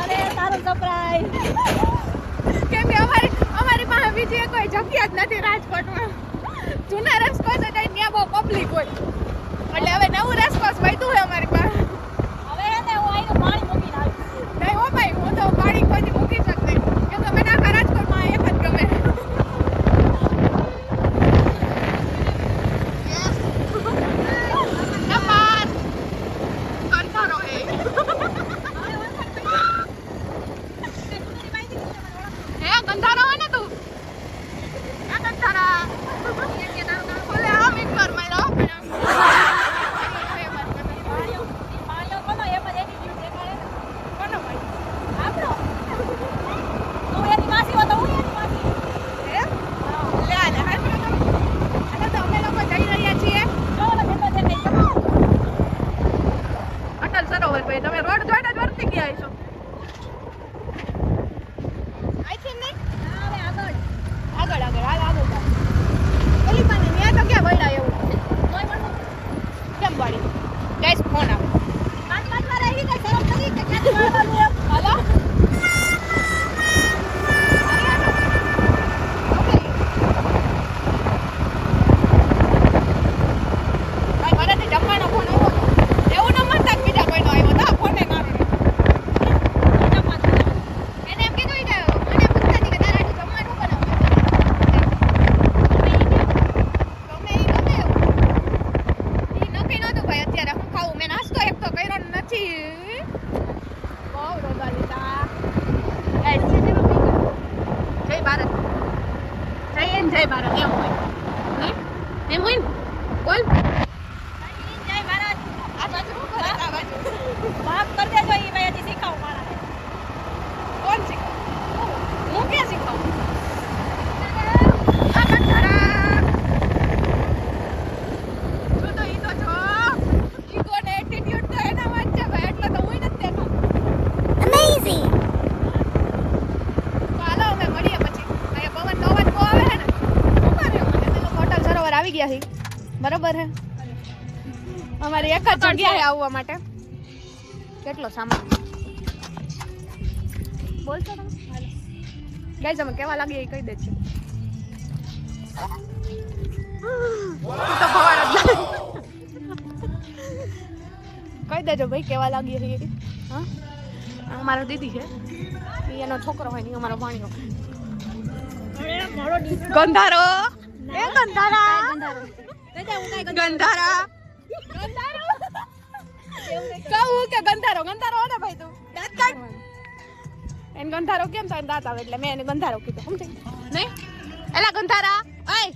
અરે તારું સરપ્રાઈઝ કેમ કે અમારી પાસે બીજી કોઈ જગ્યા જ નથી રાજકોટમાં. જૂના રેસકોર્સ હતા ત્યાં બહુ પબ્લિક હોય એટલે હવે નવું રેસકોર્સ વધ્યું હોય અમારી પાસે. હવે એને હું આઈને પાણી મૂકીને આવીશ. નહીં હો ભાઈ, હું તો પાણી કોઈથી મૂકી શકતી કેમ કે મને આખા રાજકોટમાં એક જ ગમે. તમે રોડ જોઈને જ વર્તી ગયા છો. આઈ નહીં આગળ ઓલી પાને ત્યાં તો ક્યાં વળ્યા એવું કેમ વળી ગાઈસ ફોન આવે પાંચ વાર આવી ગઈ શરમ નથી કે ક્યાંથી વળવાનું એમ હાલો જય ભારત એમ હોય એમ હોય ને બોલ જય ભારત. આ બાજુ શું કરે? આ બાજુ માફ કરી દેજો. એ ભાઈ હજી શીખાવું મારા. કોણ શીખાવ? હું ક્યાં શીખાવું? આ કંઠારા જો તો ઈ તો જો ઈગો ને એટીટ્યુડ તો એના માં છે ભાઈ, એટલે તો હું નથી દેખાતો. અમેઝિંગ. ચાલો અમે મળીએ પછી. અહીંયા પવન નો અવાજ બહુ આવે છે ને. આવી ગયા છે બરાબર હે. અમારી એક જ જગ્યા છે આવવા માટે. કેટલો સામાન બોલશો તમે? ગાઈસ અમે કેવા લાગીએ એ કહી દેજો. તો ખબર જ કહી દેજો ભાઈ કેવા લાગીએ છે. હા અમારો દીદી છે, એનો છોકરો હોય ને અમારો ભાણિયો. ગંધારો એ ગંધારા ગંધારા કહું કે ગંધારો ગંધારો ને ભાઈ તું દાંત કાઢ. એને ગંધારો કેમ થાય? દાંત આવે એટલે મેં એને ગંધારો કીધું. સમજી નહીં? એલા ગંધારા ઓય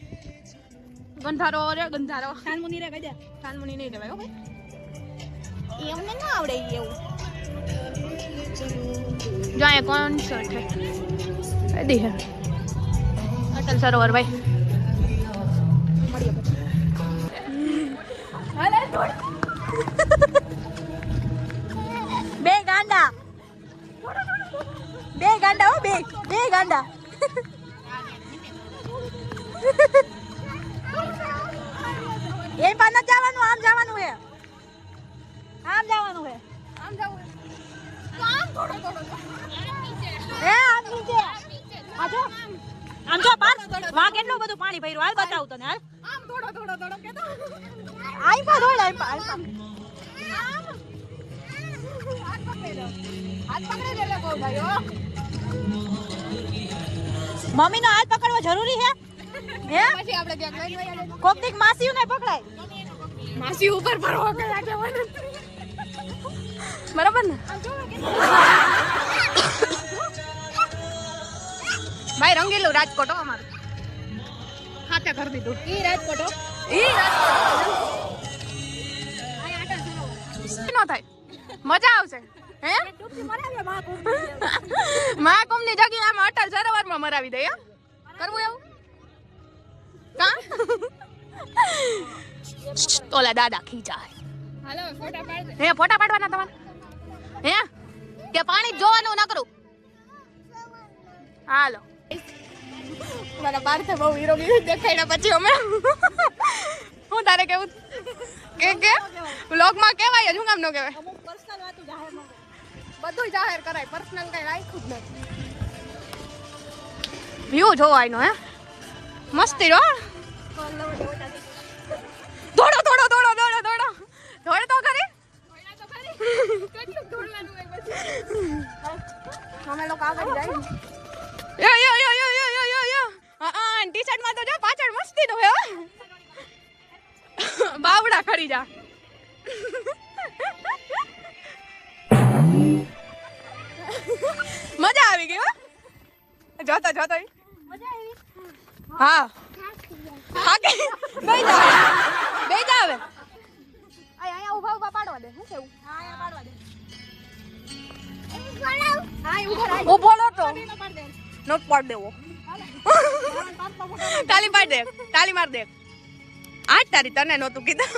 ગંધારો રે ગંધારો. ખાનમુની રે કહી દે. ખાનમુની નહીં રેવાય હો ભાઈ, એમને ના આવડે એવું. જો અહીંયા કોન્સર્ટ છે દી હે અટલ સરોવર ભાઈ. બે ગાંડા હો બે ગાંડા. એ પણ નથી જવાનું, આમ જવાનું હે. આમ જવાનું હે. આમ જવું તો આમ થોડો હે આમ નીચે. આમ જો પાર વા કેટલું બધું પાણી ભર્યું. હાલ બતાવું તને. હાલ આમ થોડો કે તો આઈ પા રોડ આઈ પા. હાથ પકડી લે બહુ ભાઈ હો. મમ્મીનો હાથ પકડવો જરૂરી હે? હે પછી આપણે ક્યાંક લઈ જઈએ. કોક દીક માસીયું ને પકડાય. માસી ઉપર ભરવા કે જવાનું બરાબર ને ભાઈ. રંગીલું રાજકોટ હો અમારું. હાથે કરી દીધું. ઈ રાજકોટ નો થાય, મજા આવશે. હે મહાકુંભની જગ્યાએ આમાં અટલ સરોવરમાં મરાવી દે. કરવું એવું કા? ઓલા દાદા ખીચાય. હાલો ફોટા પાડ દે. હે ફોટા પાડવાના તમારે? હે કે પાણી જોવાનું ન કરું? હાલો મારા પાર્થે બહુ હીરો દેખાડ્યા પછી અમે હું તારે કેવું કે વ્લોગમાં કહેવાય જ. હું કામ ન કહેવાય? બધું જાહેર કરાય, પર્સનલ કઈ રાખ્યું જ નથી. વ્યૂ જોવાયનો હે મસ્તી રો. દોડો દોડો દોડો દોડો દોડો દોડ તો ખરી. કેટલું દોડવાનું હોય પછી. અમે લોકો આગળ જાય. ટી-શર્ટ માં તો જો પાછળ મસ્તી નો હે. બાવડા ખરી જા. મજા આવી ગઈ હો. જોતો જોતો મજા આવી. હા હા કે બે જાવ અહીંયા ઊભા ઊભા પાડવા દે. શું કેવું? હા અહીંયા પાડવા દે. હા ઊભો રહો તો નોટ પાડ દેવો. તાલી પાડ દે, તાલી માર દે. આજ તારી તને નહોતું કીધું.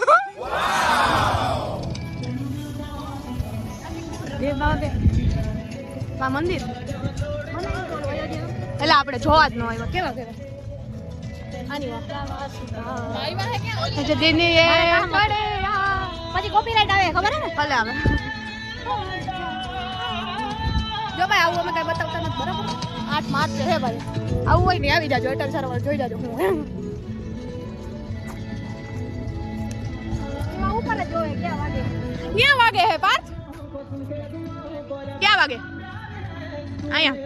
મંદિર એટલે આપણે જોવા જ ન આવ્યા. કેવા કેવા પછી કોપીરાઈટ આવે ખબર હે ને? ભલે આવે. જો ભાઈ આવું અમે કઈ બતાવતા નથી બરાબર. 8 માર્ચ હે ભાઈ. આવું હોય ને આવી જાજો. અટલ સરોવર જોઈ જાજો. હું ઉપર જ જોવે. ક્યાં વાગે હે પાર્થ? ક્યાં વાગે? અહીંયા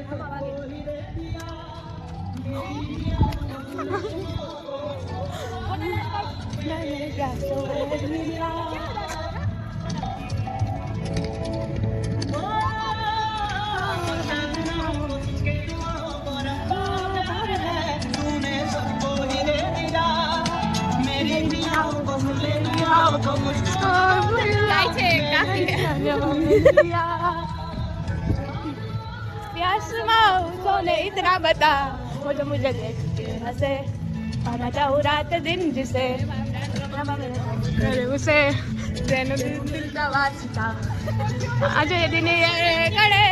इतना बता मुझे मुझे देख के हंसे पाना चाहूँ रात दिन जिसे उसे दिल का वास्ता आज ये दिन ये करे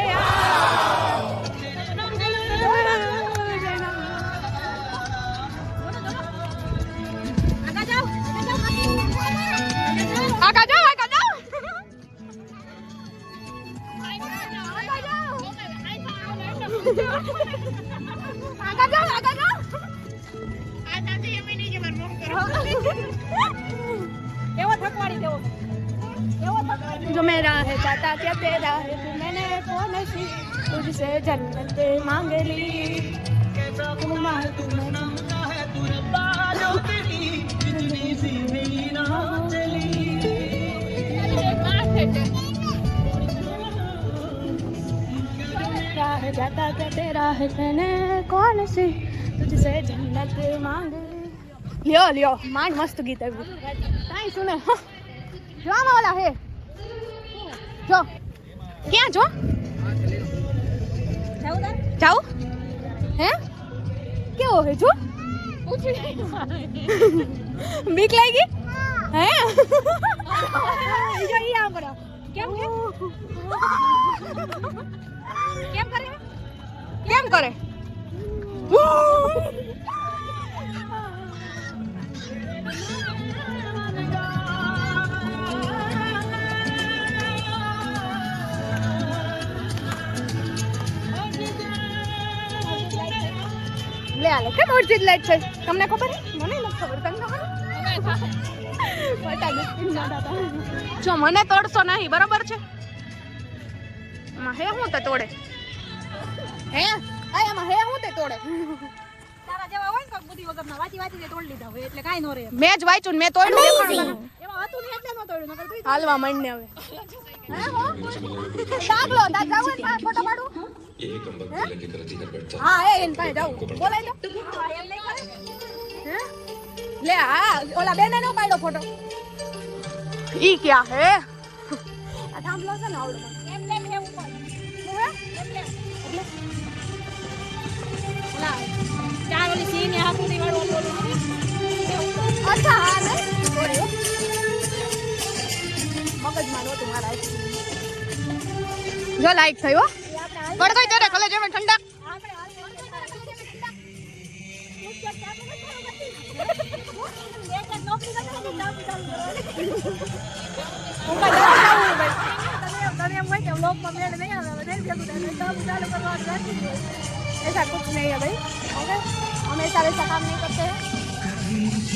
आका जाओ जो मेरा है चाहता क्या तेरा है तू मैंने कौन सी तुझसे जन्नत मांग ली जाता क्या तेरा है मैंने कौन सी तुझसे जन्नत मांग लियो लियो मान मस्त गीत है ताई सुने जो वाला है जो क्या जो जाओ हैं क्या हो है जो बीक लाएगी हैं जो ये आ करो क्या કેમ કરે કેમ કરે લે આલે કેમ ઓર્જિન લાઈટ છે તમને ખબર છે મને નથી ખબર તમને ખબર જો મને તોડશો નહીં બરાબર છે હે હું તે તોડે હે આમાં હે હું તે તોડે તારા જેવા હોય ને બુદ્ધિ વગરના વાંચી તોડી લીધા હોય એટલે કાઈ નો રહે મેં જ વાંચ્યું ને મેં તોડ્યું એમાં હતું ને એટલે નો તોડ્યું નકર તું હાલવા માંડ ને હવે હે હો ડાગલો દા જાવ ને ફોટો પાડું ये कंबक लेके करती है बैठता हां ए इन पाए जाओ बोलाई लो हैं ले आ ओला बेने नो पाડો ફોટો ઈ क्या है આ થાંભલો છે ને આવડો એમ હે ઉપર હે એટલે ઓલા ચાર ઓલી સી ને હાથુડી વાળો ઓલો અચ્છા હા ને મગજમાં નહોતું મારા જો લાઈટ થયો પડ ગઈ તારે કલે જેમ ઠંડા તમે એમ હોય કે લોકમાં મેળ નહીં આવે ऐसा कुछ नहीं है भाई, ओके, हमेशा वैसा काम नहीं करते हैं।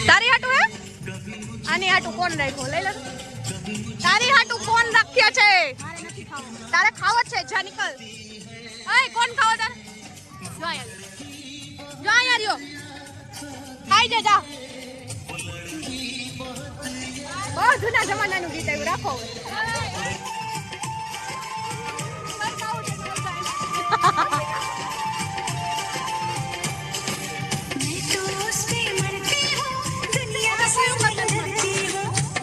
તારી હાટુ હે આની હાટુ કોણ રાખ્યો લઈ લે તારી હાટુ કોણ રાખ્યા છે તારે ખાવો છે જા નીકળ ઓય કોણ ખાવો તારે જો અહીંયા રહ્યો ખાઈ જા જા બહુ જૂના જમાનાનું ગીત આવ્યું રાખો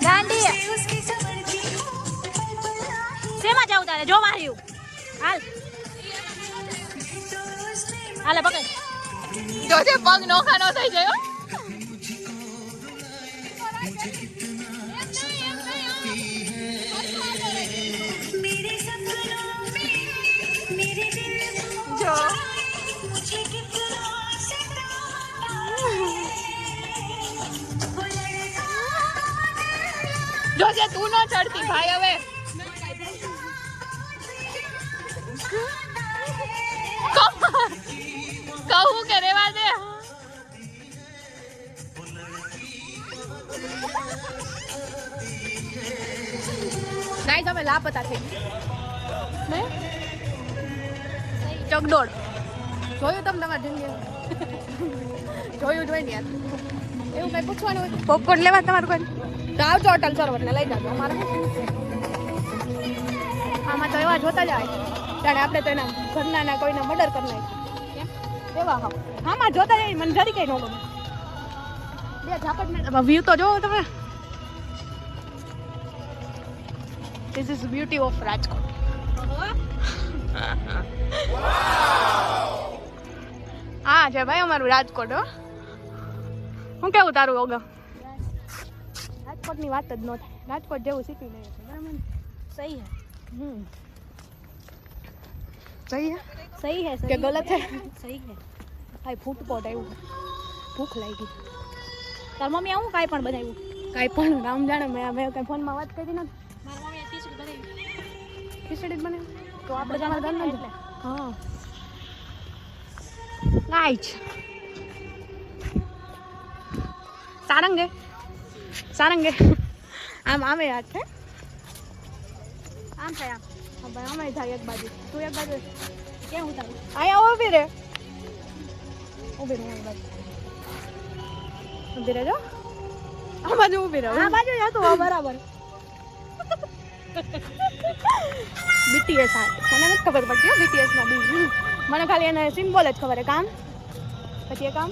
ગાંડી શેમાં જાવ તારે જો માર્યું હાલ હાલે પકડ જોજે પગ નોખા નો થઈ જાય જો જોજે તું ન ચડતી ભાઈ હવે કહું કે રેવા દે ગાઈસ અમે લાપતા થઈ ને ચગડોળ જોયું તમે તમારા જિંદગી જોયું જોઈ ને યાર એવું કઈ પૂછવાનું હોય પોપકોર્ન લેવા તમારું કોઈ તો આવજો અટલ સરોવર ને લઈ જાજો અમારે આમાં તો એવા જોતા જાય જાણે આપણે તો એના ઘરના કોઈના મર્ડર કરી નાખીએ એવા હા આમાં જોતા જાય મને જરી કઈ ન ગમે બે ઝાપટ વ્યૂ તો જોવો તમે This is the beauty of Rajkot. હા છે ભાઈ અમારું રાજકોટ હો હું કેવું તારું ઓગા રાજકોટની વાત જ ન થાય રાજકોટ જેવું સિટી નહીં બરાબર सही है સહી હે सही है કે ગલત હે सही है ભાઈ ફૂટપોટ આવ્યું ભૂખ લાગી તાર મમ્મી આવું કાંઈ પણ બનાવ્યું કાંઈ પણ રામ જાણે મેં કઈ ફોનમાં વાત કરી નથી મારી મમ્મીએ ખીચડી બનાવી ખીચડી જ બને તો આપણે બધાના તમારા ઘરના એટલે. હા લાઈચ સારંગે સારંગે આમ આવે યાદ છે આમ થાય આમ હા ભાઈ અમે જાય એક બાજુ તું એક બાજુ કેમ ઉતારું અહીંયા ઊભી રે એક બાજુ ઊભી રહેજો આ બાજુ ઊભી રહો આ બાજુ જ હતું હા, બરાબર બીટીએસ આ મને નથી ખબર પડતી હો બીટીએસ નો બી મને ખાલી એને સિમ્બોલ જ ખબર છે કામ પછી એ કામ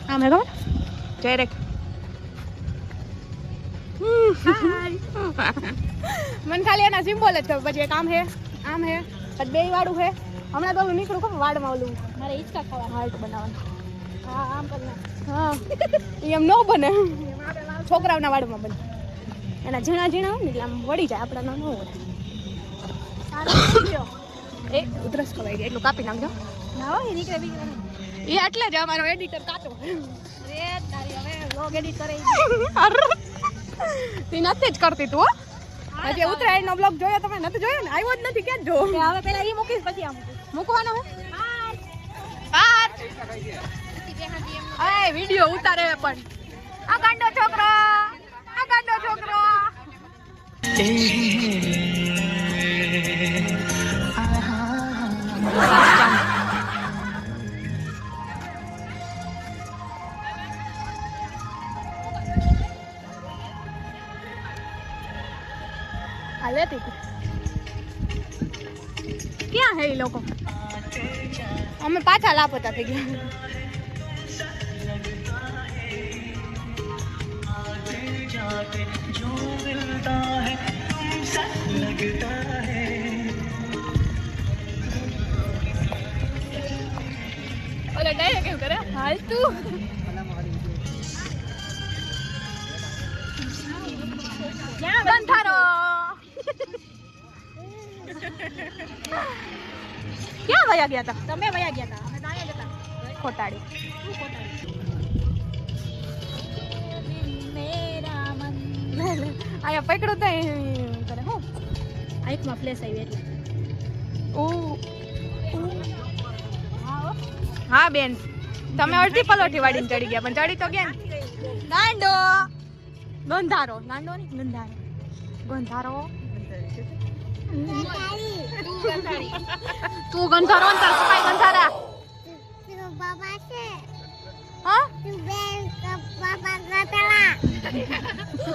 આમ હે ખબર ડાયરેક્ટ મને ખાલી એના સિમ્બોલ જ ખબર પછી એ કામ હે આમ હે પછી બે વાળું હે હમણાં તો ઓલું નીકળું ખબર વાડમાં ઓલું મારે હિંચકા ખાવા હાર્ટ બનાવવાનું હા આમ કરી હા એ એમ ન બને છોકરાઓના વાડમાં બને એના ઝીણા ઝીણા હોય ને એટલે આમ વળી જાય આપણા ન હોય એ ઉધરસ ખવાઈ ગઈ એટલું કાપી નાખજો ના હોય નીકળે બીકળે નહીં. એ એટલે જ અમારો એડિટર કાચો રે તારી હવે વ્લોગ એડિટ કરે તી નથી જ કરતી તું હો હજી ઉત્તરાયણનો બ્લોગ જોયો તમે નથી જોયો ને આવ્યો જ નથી ક્યાં જો કે હવે પેલા ઈ મૂકીશ પછી આ મૂકીશ મૂકવાનો હું હા વિડિયો ઉતારે પણ આ ગાંડો છોકરો આ લેતી હતી. ક્યાં હે એ લોકો અમે પાછા લાપતા થઈ ગયા ઓલે ડાયરેક્ટ કેવું કરે હાલ તું ક્યાં બંધારો ક્યાં વયા ગયા હતા તમે વયા ગયા હતા અમે તો અહીંયા જતા ખોટાડી શું ખોટાડી અહીંયા પકડું તો કરે હું આંખમાં ફ્લેશ આવી એટલે હા બેન તમે અડધી પલોઠી વાળીને ચડી ગયા પણ ચડી તો ગયા ને. ગાંડો ગંધારો ગાંડો નહીં ગંધારો ગંધારો તું ગંધારો ને તાર પપ્પા ગંધારા હા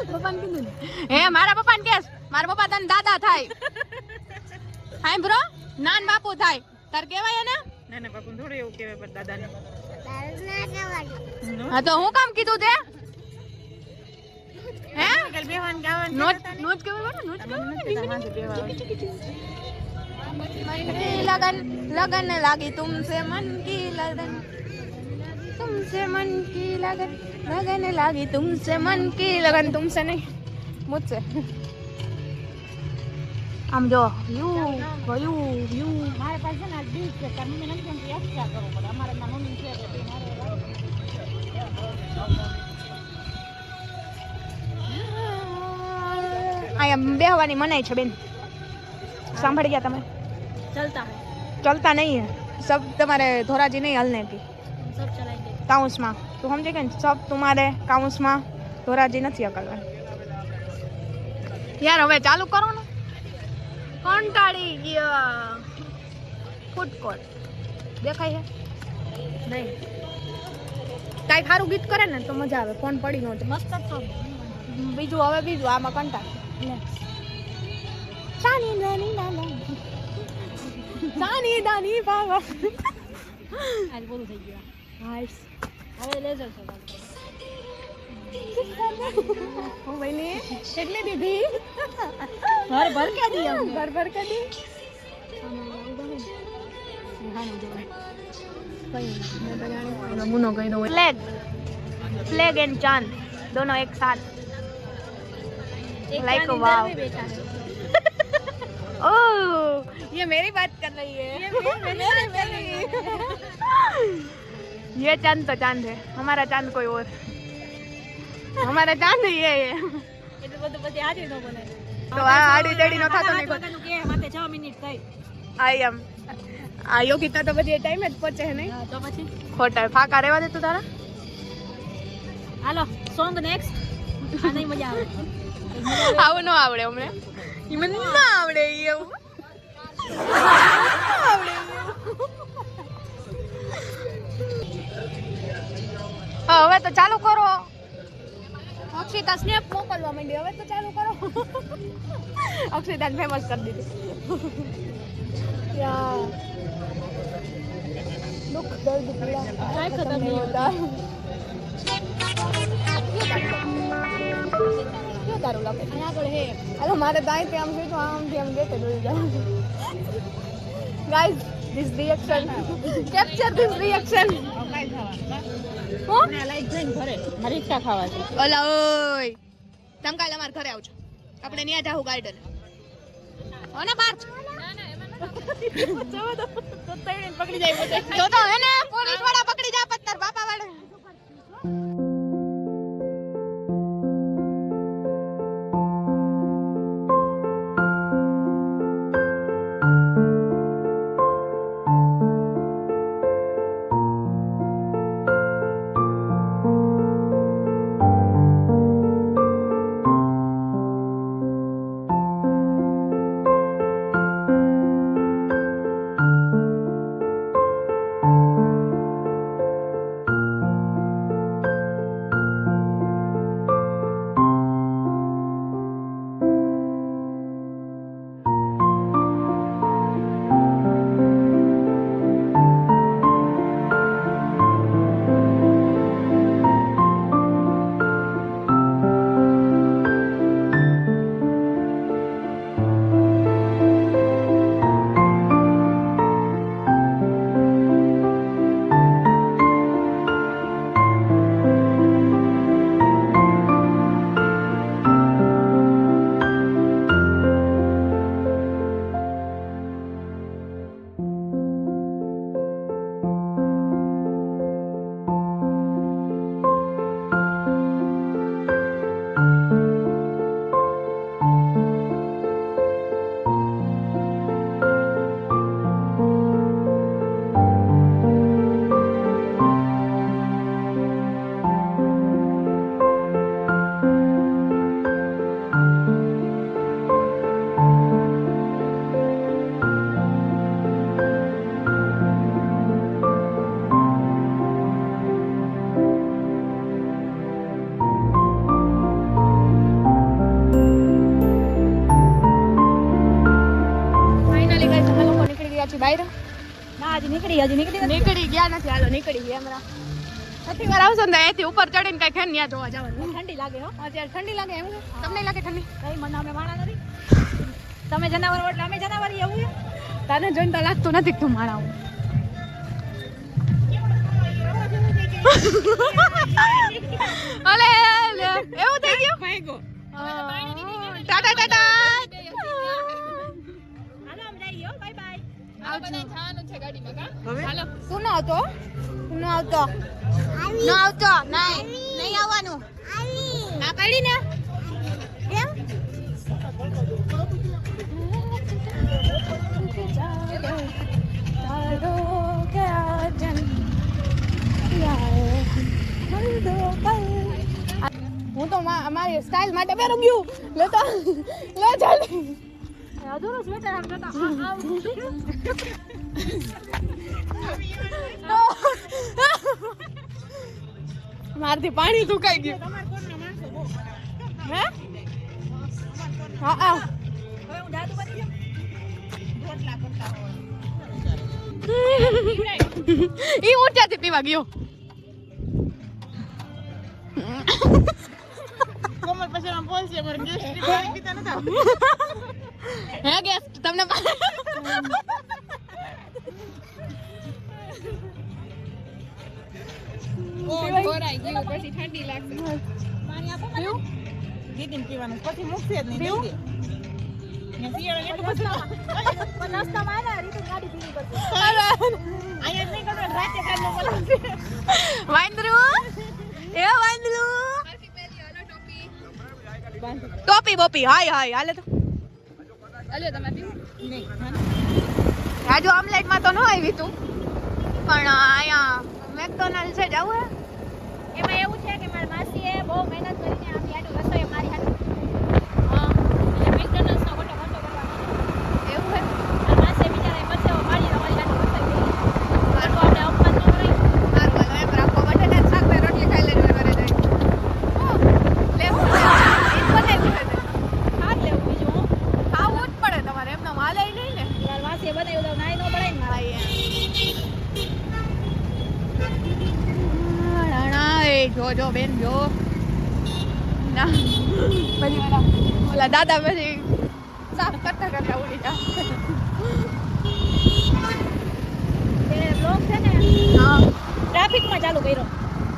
પપ્પાને કીધું હે મારા પપ્પાને કેસ મારા પપ્પા તને દાદા થાય હાય બ્રો નાન બાપુ થાય તાર કેવાય ને નાના બાપુ થોડું એવું કહેવાય પણ દાદાને હા તો હું કામ કીધું તે હે કાલ બેહવાન ગાવાન નોટ નોટ કેવું નોટ लगन लगन लागी तुमसे मन की लगन तुमसे मन की लगन लगन लागी तुमसे मन की लगन तुमसे नहीं मुझसे આમ જો યુ યુ યુ મારે પાસે ના બીજ છે તાર મમ્મી નથી કેમ એક્સ્ટ્રા કરવું પડે અમારે ના મમ્મી છે એટલે મારે અહીંયા બેહવાની મનાઈ છે બેન સાંભળી ગયા તમે चलता है चलता नहीं है सब तुम्हारे धोराजी नहीं हलने की सब चलाएंगे काउंस में तू समझे क्या सब तुम्हारे काउंस में धोराजी નથી અકલવા યાર હવે ચાલુ કરો ને કંટાળી ગયા ફૂડ કોર્ટ દેખાય છે નહીં કાંઈ સારું ગીત કરે ને તો મજા આવે ફોન પડી નો मस्त तो બીજું હવે બીજું આમાં કંટાળ સાની નાની નાના સાની દાની બાબા आज बोलू થઈ ગયો હાઈસ હવે લેઝર છે હું બની કેટલી દીધી ભર ભર કે દી ભર ભર કે દી मुनो कह दो फ्लैग फ्लैग एंड चांद दोनों एक साथ लाइक वाव ओह ये मेरी बात कर रही है ये चांद तो चांद है हमारा चांद कोई और हमारा चांद ये है એટલે બધું પછી આજે ન બોલે તો આ આડી તેડી નો થાતો નહીં વાગ્યાનું કે માથે 6 મિનિટ થઈ आई एम આ યોગિતા તો બધી ટાઈમ જ પહોંચે છે નહીં તો પછી ખોટા ફાકા રહેવા દે તું તારા હાલો સોંગ નેક્સ્ટ આ નહીં મજા આવે આવું ન આવડે અમને ઈ મને ના આવડે ઈ એવું હા હવે તો ચાલુ કરો અક્ષિતા સ્નેપ મોકલવા માંડી હવે તો ચાલુ કરો અક્ષિતાને ફેમસ કરી દીધી યા દુઃખ દર્દ પીડા કાંઈ ખતમ નહીં હોતા ક્યાં તારું લાગે અહીંયા આગળ હે હાલો મારે દાઈથી આમ જોઈ તો આમથી આમ ગેટે દોડી જાવ guys this reaction capture this reaction હું લાઈક જઈને ઘરે મારે ઈચ્છા ખાવા છે ઓલા ઓય તમ કાલે અમાર ઘરે આવજો આપણે ન્યા જાહુ ગાર્ડન હો ને બાર જવા દો તો તઈને પકડી જાય બધે તો હે ને પોલીસ વાળા પકડી જા પત્તર બાપા વાળા નથી બહાર ના હજી નીકળી નીકળી ગયા નથી હાલો નીકળી ગયા હમણાં છઠ્ઠી વાર આવશો ને તો અહીંથી ઉપર ચડીને કઈ ખેન ત્યાં જોવા જવાનું ઠંડી લાગે હો અત્યારે ઠંડી લાગે એમ છે? તમને લાગે ઠંડી કઈ મને અમે માણા નથી તમે જનાવર એટલે અમે જનાવર એવું છે તને જોઈને તો લાગતું નથી કે તું માણા આવું અલે એવું થઈ ગયું ટાટા ટાટા હાલો અમે જઈએ બાય બાય તું ન આવતો નહીં આવવાનું ના પાડી ને કેમ હું તો મારી સ્ટાઇલ માટે પહેરું ગયું લે જલ્દી અધૂરો સ્વેટર આમ જતા મારથી પાણી સુકાઈ ગયું હે હા હવે હું જાદુ બની ઈ ઊંચાથી પીવા ગયો કોમર પછી આમ બોલશે અમારે ગેસ્ટ પાણી પીતા નતા હે ગેસ તમને ગોરાઈ ગયું પછી ઠંડી લાગશે પાણી આપો મને દીદીને પીવાનું પછી મૂકશે જ નહીં દઈ દે ને શિયાળો એટલું બધું પણ નાસ્તામાં આવ્યા રીતે ગાડી પીવી પડશે અહીંયા નહીં કરો રાતે કાઢલો બોલાવશે વાંદરું એ વાંદરું ટોપી બોપી હાય હાલે તો નહીં રાજુ ઓમલેટમાં તો ન આવી તું પણ અહીંયા મેકડોનાલ્ડ છે જવું હે એમાં એવું છે કે મારી માસીએ બહુ મહેનત કરીને આમ યાડું રસોઈ મારી હાથ એટલે મેકડોનલ્ડ્સનો ખોટો ખર્ચો કરવાનો એવું હે મારી માસીએ બિચારાએ પરસેવો પાડીને અમારી હાથે રસોઈ કરી આટલું આપણે અપમાન ન કરાય સારું હાલો એમ રાખો બટેટા શાક ને રોટલી ખાઈ લેજો ઘરે જઈ લેવું એ બનાવ્યું હે ખાટ લેવું બીજું હું ખાવું જ પડે તમારે એમને માલે નહીં ને મારી માસીએ બનાવ્યું તો નાઈ ન પડાય ને મારા જો બેન જો ના પછી ઓલા દાદા પછી સાફ કરતા ઉડી જા એ બ્લોગ છે ને હા ટ્રાફિકમાં ચાલુ કર્યો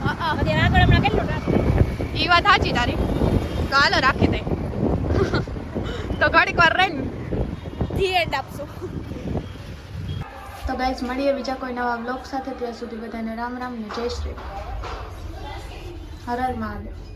હા અત્યારે આગળ હમણાં કેટલો ટ્રાફિક એ વાત સાચી તારી તો હાલો રાખી દે તો ઘડીક વાર રહીને ધી એન્ડ આપશું તો ગાઈસ મળીએ બીજા કોઈ નવા બ્લોગ સાથે ત્યાં સુધી બધાને રામ રામ ને જય શ્રી હર હર મહાદેવ